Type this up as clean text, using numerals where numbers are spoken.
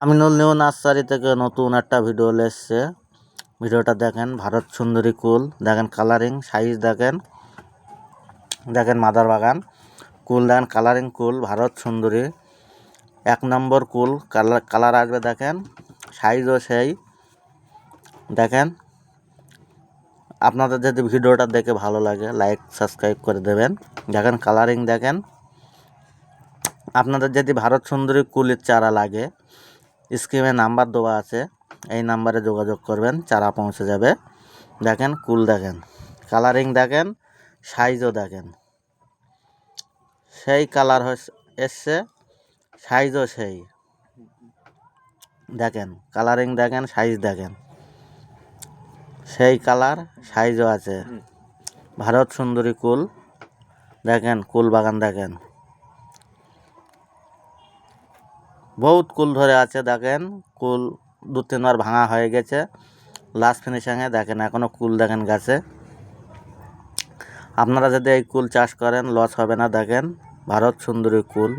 Aminul new nursery থেকে নতুন একটা ভিডিও এসছে। ভিডিওটা দেখেন। ভারত সুন্দরী কুল দেখেন, কালারিং সাইজ দেখেন, দেখেন মাদার বাগান কুল দেখেন, কালারিং কুল ভারত সুন্দরী 1 নম্বর কুল। কালার আসবে দেখেন, সাইজও সেই দেখেন। আপনাদের যদি ভিডিওটা দেখে ভালো লাগে লাইক সাবস্ক্রাইব করে দেবেন। দেখেন কালারিং দেখেন। আপনাদের যদি ভারত সুন্দরী কুলের চারা লাগে স্ক্রিনে নাম্বার দেওয়া আছে, এই নাম্বারে যোগাযোগ করবেন, চারা পৌঁছে যাবে। দেখেন কুল দেখেন, কালারিং দেখেন, সাইজও দেখেন, সেই কালার এসছে, সাইজও সেই দেখেন। কালারিং দেখেন, সাইজ দেখেন, সেই কালার সাইজও আছে। ভারত সুন্দরী কুল দেখেন, কুল বাগান দেখেন, বহুত কুল ধরে আছে। দেখেন কুল 2-3 বার ভাঙা হয়ে গেছে, লাস্ট ফিনিশিংয়ে দেখেন এখনও কুল দেখেন গাছে। আপনারা যদি এই কুল চাষ করেন লস হবে না। দেখেন ভারত সুন্দরী কুল।